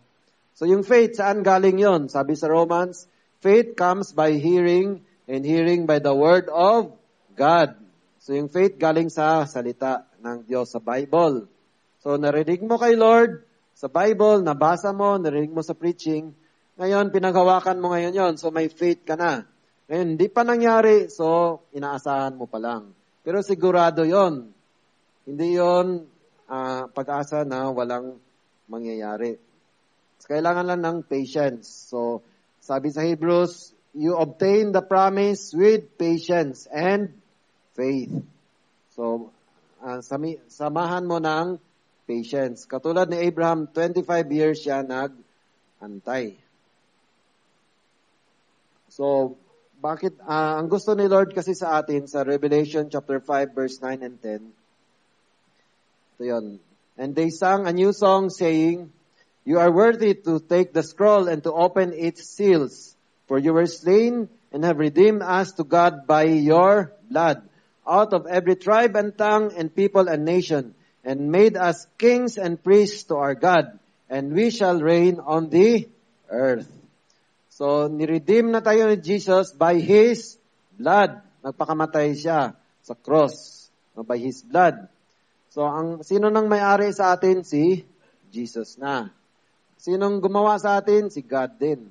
So yung faith, saan galing yon? Sabi sa Romans, faith comes by hearing, and hearing by the word of God. So yung faith galing sa salita ng Diyos sa Bible. So, narinig mo kay Lord sa Bible, nabasa mo, narinig mo sa preaching. Ngayon, pinaghawakan mo ngayon yon. So, may faith ka na. Ngayon, hindi pa nangyari, so, inaasahan mo pa lang. Pero sigurado yon. Hindi yon pag-asa na walang mangyayari. So, kailangan lang ng patience. So, sabi sa Hebrews, you obtain the promise with patience and faith. So, samahan mo ng patience. Katulad ni Abraham, 25 years siya nag-antay. So, bakit? Ang gusto ni Lord kasi sa atin, sa Revelation chapter 5, verse 9 and 10, ito yun. And they sang a new song saying, you are worthy to take the scroll and to open its seals, for you were slain and have redeemed us to God by your blood, out of every tribe and tongue and people and nation, and made us kings and priests to our God, and we shall reign on the earth. So, niredeem na tayo ni Jesus by His blood. Nagpakamatay siya sa cross, by His blood. So, sino nang may-ari sa atin? Si Jesus na. Sinong gumawa sa atin? Si God din.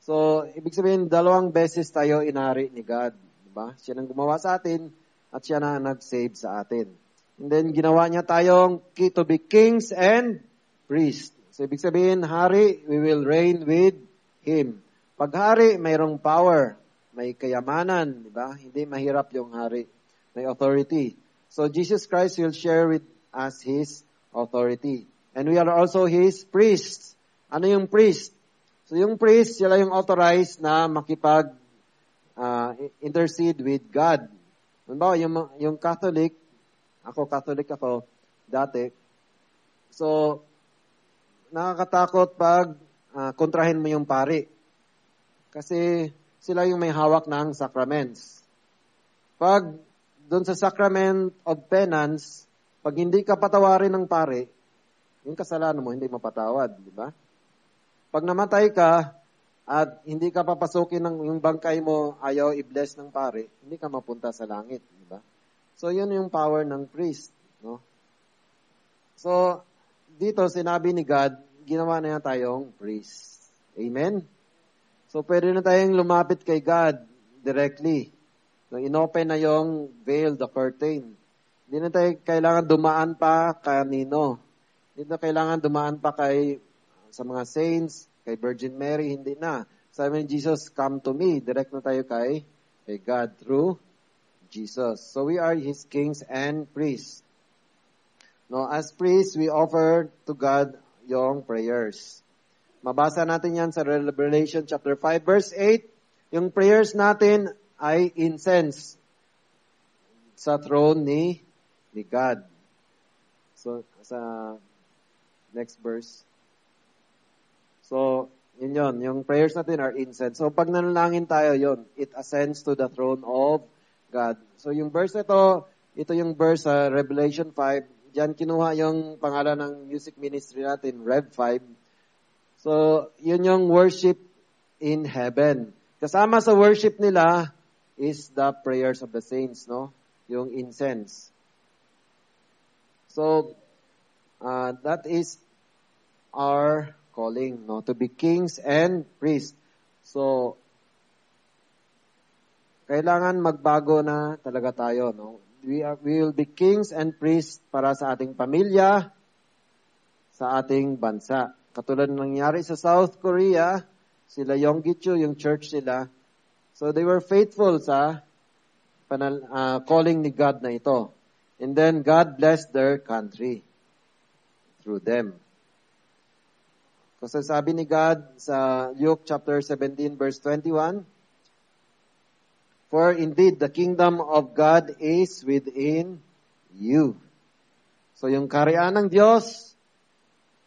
So, ibig sabihin, 2 beses tayo inari ni God. Diba? Siya nang gumawa sa atin, at siya na nag-save sa atin. And then, ginawa niya tayong to be kings and priests. So, ibig sabihin, hari, we will reign with Him. Pag hari, mayroong power. May kayamanan, di ba? Hindi mahirap yung hari. May authority. So, Jesus Christ will share with us His authority. And we are also His priests. Ano yung priest? So, yung priest, sila yung authorized na intercede with God. Halimbawa, yung Catholic ako dati. So, nakakatakot pag kontrahin mo yung pari. Kasi sila yung may hawak ng sacraments. Pag doon sa sacrament of penance, pag hindi ka patawarin ng pari, yung kasalanan mo hindi mapatawad, di ba? Pag namatay ka at hindi ka papasukin ng yung bangkay mo, ayaw i-bless ng pari, hindi ka mapunta sa langit, di ba? So, yun yung power ng priest, no? So, dito sinabi ni God, ginawa na tayong priest. Amen? So, pwede na tayong lumapit kay God directly. No, inopen na yung veil, the curtain. Hindi na tayo kailangan dumaan pa kanino. Hindi na kailangan dumaan pa sa mga saints, kay Virgin Mary, hindi na. Sabi ni Jesus, come to me. Direct na tayo kay God through Jesus. So we are His kings and priests. No, as priests, we offer to God yung prayers. Mabasa natin yan sa Revelation chapter 5, verse 8. Yung prayers natin ay incense sa throne ni God. So, sa next verse. So, yun. Yung prayers natin are incense. So, pag nanalangin tayo, yun, it ascends to the throne of God. So, yung verse ito yung verse sa Revelation 5. Diyan kinuha yung pangalan ng music ministry natin, Rev 5. So, yun yung worship in heaven. Kasama sa worship nila is the prayers of the saints, no? Yung incense. So, that is our calling, no? To be kings and priests. So, kailangan magbago na talaga tayo, no? We will be kings and priests para sa ating pamilya, sa ating bansa. Katulad ng nangyari sa South Korea, sila Yonggi-chu, yung church nila. So they were faithful sa calling ni God na ito. And then God blessed their country through them. Kasi sabi ni God sa Luke chapter 17 verse 21, for indeed the kingdom of God is within you. So yung kaharian ng Diyos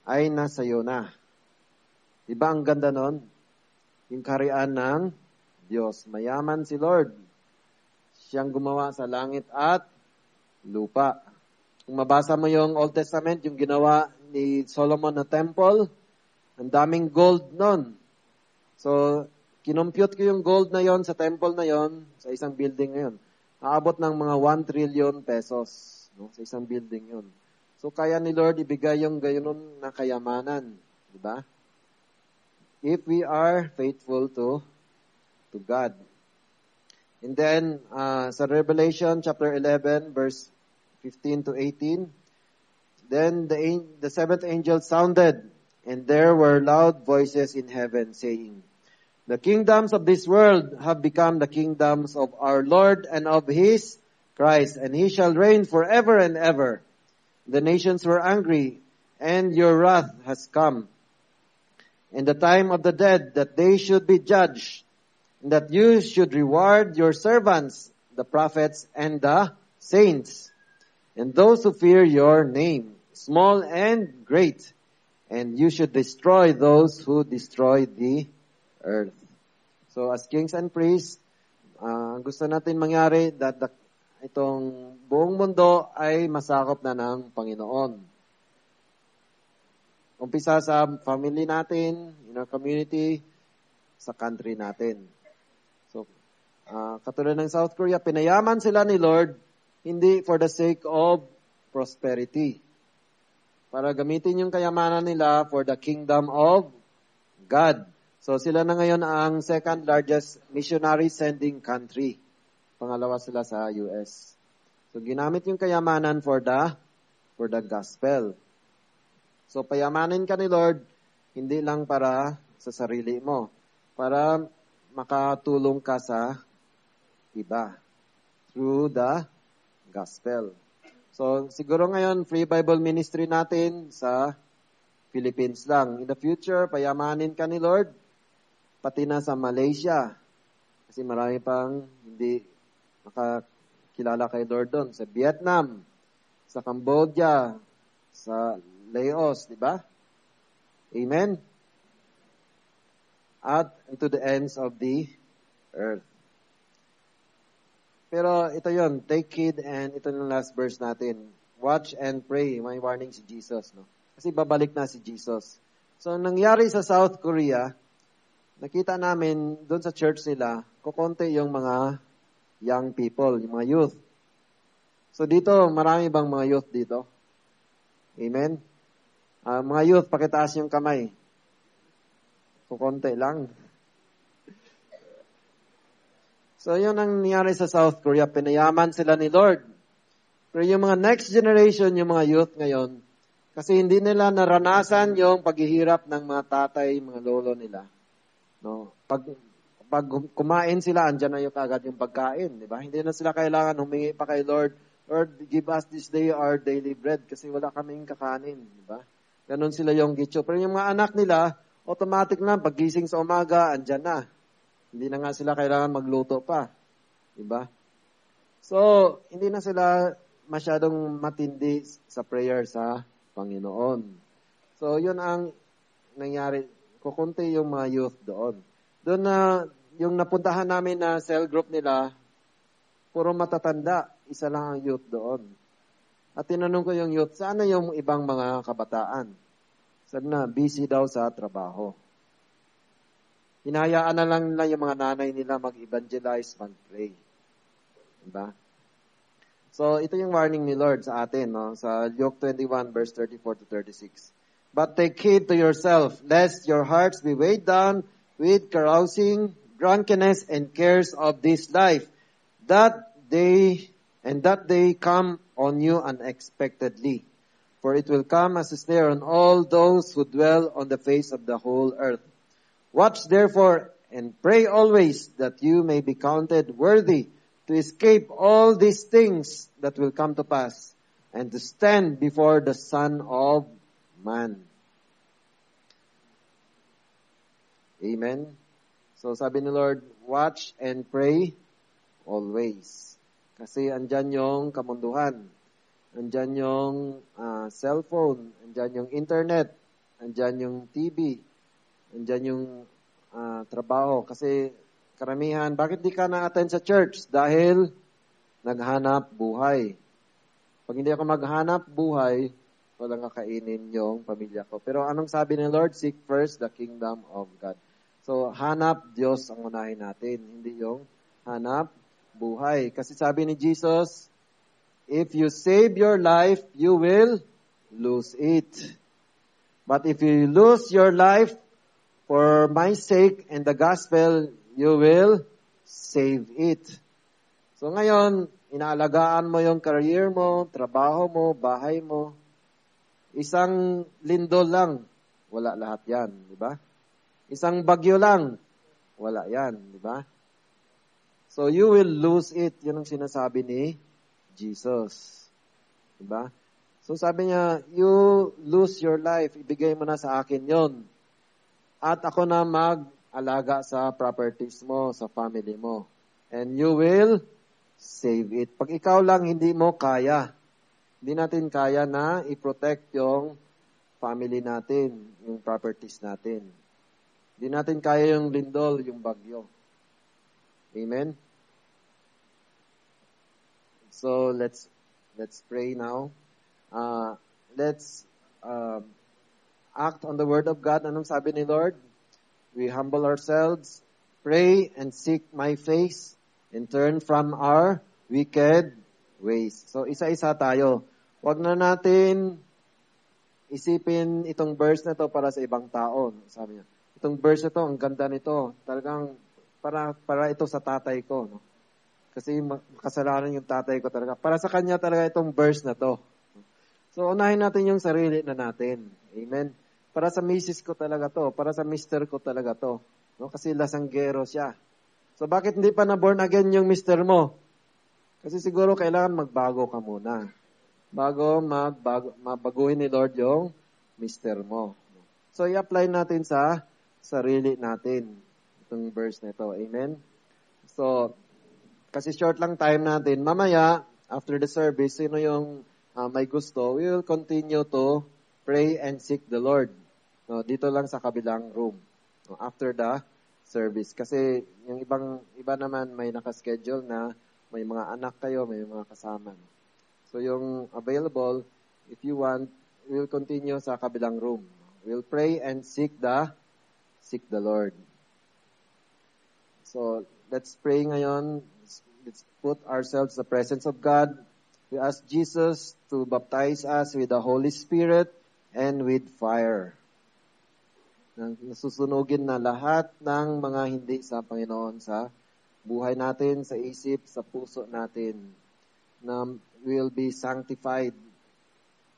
ay nasa iyo na. Diba ang ganda nun? Yung kaharian ng Diyos. Mayaman si Lord. Siyang gumawa sa langit at lupa. Kung mabasa mo yung Old Testament, yung ginawa ni Solomon na temple, ang daming gold nun. So, kinompute ko yung gold na yon sa temple na yon sa isang building ngayon. Aabot ng mga 1 trillion pesos, no, sa isang building yon. So, kaya ni Lord ibigay yung gayon na kayamanan. Di ba? If we are faithful to God. And then, sa Revelation chapter 11, verse 15 to 18, then the seventh angel sounded, and there were loud voices in heaven saying, the kingdoms of this world have become the kingdoms of our Lord and of His Christ, and He shall reign forever and ever. The nations were angry, and your wrath has come. And the time of the dead, that they should be judged, and that you should reward your servants, the prophets and the saints, and those who fear your name, small and great, and you should destroy those who destroy the earth. So as kings and priests, gusto natin mangyari that itong buong mundo ay masakop na ng Panginoon. Umpisa sa family natin, in our community, sa country natin. So, katulad ng South Korea, pinayaman sila ni Lord, hindi for the sake of prosperity. Para gamitin yung kayamanan nila for the kingdom of God. So, sila na ngayon ang second largest missionary sending country. Pangalawa sila sa US. So, ginamit yung kayamanan for the gospel. So, payamanin ka ni Lord, hindi lang para sa sarili mo. Para makatulong ka sa iba. Through the gospel. So, siguro ngayon, Free Bible Ministry natin sa Philippines lang. In the future, payamanin ka ni Lord, pati na sa Malaysia. Kasi marami pang hindi makakilala kay Lord doon. Sa Vietnam, sa Cambodia, sa Laos, di ba? Amen? At to the ends of the earth. Pero ito yon, take heed, and ito yung last verse natin. Watch and pray. May warning si Jesus, no? Kasi babalik na si Jesus. So, nangyari sa South Korea, nakita namin doon sa church nila, kukonti yung mga young people, yung mga youth. So dito, marami bang mga youth dito? Amen? Mga youth, pakitaas yung kamay. Kukonti lang. So yun ang nangyari sa South Korea. Pinayaman sila ni Lord. Pero yung mga next generation, yung mga youth ngayon, kasi hindi nila naranasan yung paghihirap ng mga tatay, mga lolo nila. No? Pag kumain sila, andyan na yung kagad yung pagkain. Di ba? Hindi na sila kailangan humingi pa kay Lord, Lord, give us this day our daily bread kasi wala kaming kakanin. Di ba? Ganon sila yung gitso. Pero yung mga anak nila, automatic na, paggising sa umaga, andyan na. Hindi na nga sila kailangan magluto pa. Diba? So, hindi na sila masyadong matindi sa prayer sa Panginoon. So, yun ang nangyari. Kukunti yung mga youth doon. Doon na, yung napuntahan namin na cell group nila, puro matatanda. Isa lang ang youth doon. At tinanong ko yung youth, saan na yung ibang mga kabataan? Sabi na, busy daw sa trabaho. Hinayaan na lang nila yung mga nanay nila mag-evangelize, mag-pray. Diba? So, ito yung warning ni Lord sa atin, no? Sa Luke 21, verse 34 to 36. But take heed to yourself, lest your hearts be weighed down with carousing, drunkenness, and cares of this life, that they come on you unexpectedly. For it will come as a snare on all those who dwell on the face of the whole earth. Watch therefore and pray always that you may be counted worthy to escape all these things that will come to pass and to stand before the Son of Man. Amen. So sabi ni Lord, watch and pray always. Kasi andyan yung kamunduhan. Andyan yung cellphone. Andyan yung internet. Andyan yung TV. Andyan yung trabaho. Kasi karamihan, bakit di ka na-attend sa church? Dahil naghanap buhay. Pag hindi ako maghanap buhay, walang kakainin yung pamilya ko. Pero anong sabi ni Lord? Seek first the kingdom of God. So, hanap Diyos ang unahin natin. Hindi yung hanap buhay. Kasi sabi ni Jesus, if you save your life, you will lose it. But if you lose your life, for my sake and the gospel, you will save it. So ngayon, inaalagaan mo yung career mo, trabaho mo, bahay mo. Isang lindol lang, wala lahat yan, di ba? Isang bagyo lang, wala yan, di ba? So you will lose it, yun ang sinasabi ni Jesus. Di ba? So sabi niya, you lose your life, ibigay mo na sa akin yon. At ako na mag-alaga sa properties mo, sa family mo. And you will save it. Pag ikaw lang hindi mo kaya, hindi natin kaya na i-protect yung family natin, yung properties natin. Hindi natin kaya yung lindol, yung bagyo. Amen? So, let's pray now. Let's act on the word of God. Anong sabi ni Lord? We humble ourselves, pray and seek my face, and turn from our wicked ways. So, isa-isa tayo. Huwag na natin isipin itong verse na to para sa ibang tao. Sabi niya, itong verse na to, ang ganda nito. Talagang para ito sa tatay ko. No? Kasi kasalanan yung tatay ko talaga. Para sa kanya talaga itong verse na to. So, unahin natin yung sarili na natin. Amen? Para sa misis ko talaga to. Para sa mister ko talaga to. No? Kasi lasanggero siya. So, bakit hindi pa na born again yung mister mo? Kasi siguro kailangan magbago ka muna. Bago mabaguhin ni Lord yung mister mo. So, i-apply natin sa sarili natin itong verse na ito. Amen? So, kasi short lang time natin. Mamaya, after the service, sino yung may gusto, we will continue to pray and seek the Lord. No, dito lang sa kabilang room. No, after the service. Kasi yung iba naman may nakaschedule na may mga anak kayo, may mga kasama. So yung available, if you want, we'll continue sa kabilang room. We'll pray and seek the Lord. So let's pray ngayon. Let's put ourselves in the presence of God. We ask Jesus to baptize us with the Holy Spirit and with fire. Nasusunugin na lahat ng mga hindi sa Panginoon sa buhay natin, sa isip, sa puso natin, na will be sanctified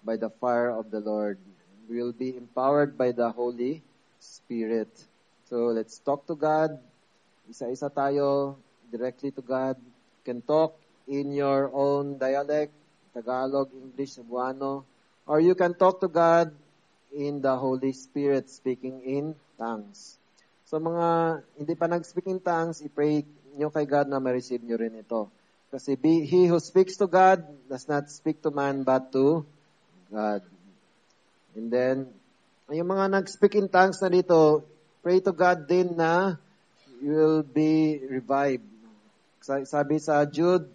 by the fire of the Lord. We will be empowered by the Holy Spirit. So let's talk to God. Isa-isa tayo, directly to God. You can talk in your own dialect, Tagalog, English, Cebuano, or you can talk to God in the Holy Spirit, speaking in tongues. So mga hindi pa nag-speak in tongues, i-pray nyo kay God na ma-receive nyo rin ito. Kasi he who speaks to God does not speak to man but to God. And then, yung mga nag-speak in tongues na dito, pray to God din na you will be revived. Sabi sa Jude,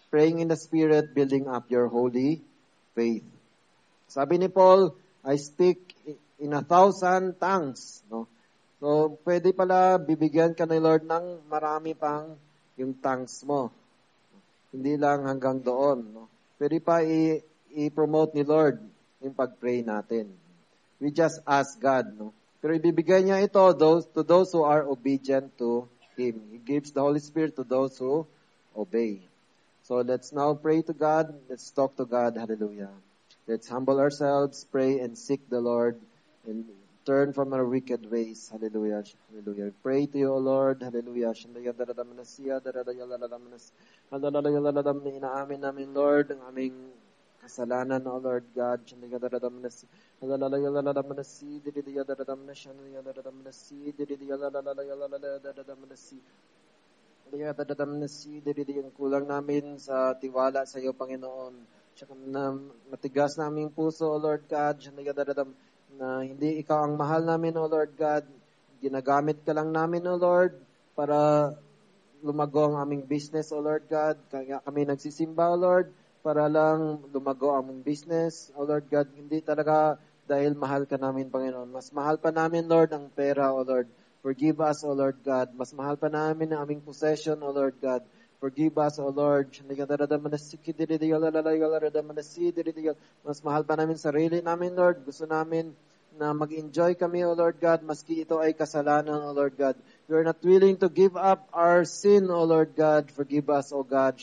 praying in the Spirit, building up your holy faith. Sabi ni Paul, I speak in 1,000 tongues. No? So, pwede pala bibigyan ka ni Lord ng marami pang yung tongues mo. Hindi lang hanggang doon. No? Pwede pa i-promote ni Lord yung pag-pray natin. We just ask God. No? Pero ibibigay niya ito to those who are obedient to Him. He gives the Holy Spirit to those who obey. So let's now pray to God. Let's talk to God. Hallelujah. Let's humble ourselves, pray and seek the Lord, and turn from our wicked ways. Hallelujah. Hallelujah. Pray to you, O Lord. Hallelujah. Inaamin namin, Lord, ang aming kasalanan, O Lord God. Yung kulang namin sa tiwala sa iyo, Panginoon. Tsaka na matigas na aming puso, O Lord God, na hindi ikaw ang mahal namin, O Lord God. Ginagamit ka lang namin, O Lord, para lumago ang aming business, O Lord God. Kaya kami nagsisimba, O Lord, para lang lumago ang aming business, O Lord God. Hindi talaga dahil mahal ka namin, Panginoon. Mas mahal pa namin, Lord, ang pera, O Lord. Forgive us, O Lord God. Mas mahal pa namin ang aming possession, O Lord God. Forgive us, O Lord. Mas mahal pa namin sarili namin, Lord. Gusto namin na mag-enjoy kami, O Lord God, maski ito ay kasalanan, O Lord God. We are not willing to give up our sin, O Lord God. Forgive us, O God.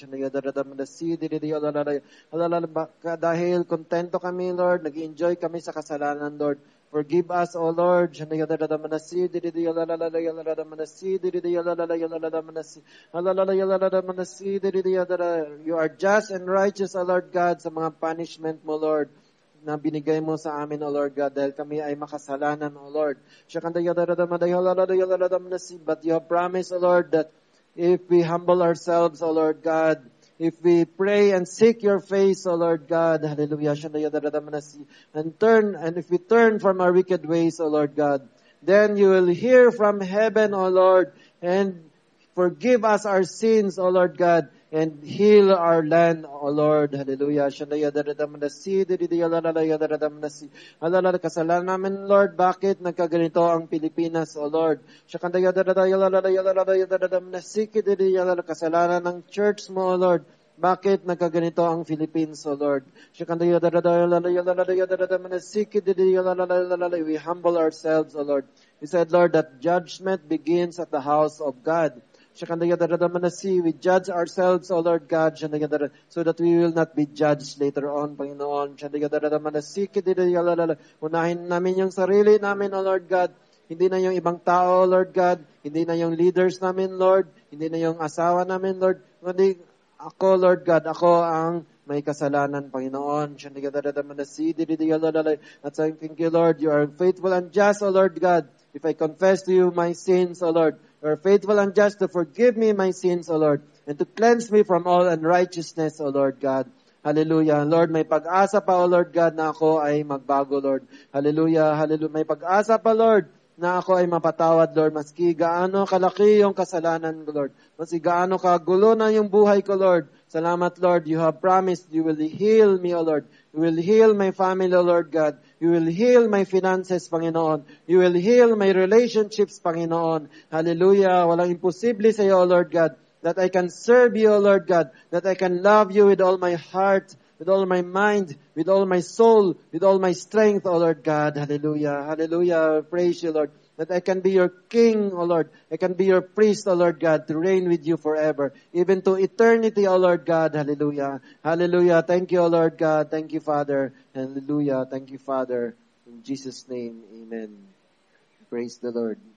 Dahil kontento kami, Lord, nag-enjoy kami sa kasalanan, Lord. Forgive us, O Lord. You are just and righteous, O Lord God, sa mga punishment mo, Lord, na binigay mo sa amin, O Lord God, dahil kami ay makasalanan, O Lord. But you have promised, O Lord, that if we humble ourselves, O Lord God, if we pray and seek your face, O Lord God, hallelujah, and if we turn from our wicked ways, O Lord God, then you will hear from heaven, O Lord, and forgive us our sins, O Lord God, and heal our land, O Lord. Hallelujah. Kasalanan namin, Lord, bakit nagkaganito ang Pilipinas, O Lord? Kasalanan ng church mo, O Lord. Bakit nagkaganito ang Philippines, O Lord? We humble ourselves, O Lord. We said, Lord, that judgment begins at the house of God. We judge ourselves, O Lord God, so that we will not be judged later on, Panginoon. Unahin namin yung sarili namin, O Lord God. Hindi na yung ibang tao, O Lord God. Hindi na yung leaders namin, Lord. Hindi na yung asawa namin, Lord. Kundi ako, Lord God, ako ang may kasalanan, Panginoon. At saying, thank you, Lord. You are faithful and just, O Lord God. If I confess to you my sins, O Lord, You are faithful and just to forgive me my sins, O Lord, and to cleanse me from all unrighteousness, O Lord God. Hallelujah. Lord, may pag-asa pa, O Lord God, na ako ay magbago, Lord. Hallelujah. Hallelujah. May pag-asa pa, Lord, na ako ay mapatawad, Lord. Maski gaano kalaki yung kasalanan ko, Lord. Maski gaano kagulo na yung buhay ko, Lord. Salamat, Lord. You have promised you will heal me, O Lord. You will heal my family, O Lord God. You will heal my finances, Panginoon. You will heal my relationships, Panginoon. Hallelujah. Walang imposible sa iyo, O Lord God. That I can serve you, O Lord God. That I can love you with all my heart, with all my mind, with all my soul, with all my strength, O Lord God. Hallelujah. Hallelujah. Praise you, Lord. That I can be your king, O Lord. I can be your priest, O Lord God, to reign with you forever. Even to eternity, O Lord God. Hallelujah. Hallelujah. Thank you, O Lord God. Thank you, Father. Hallelujah. Thank you, Father. In Jesus' name, amen. Praise the Lord.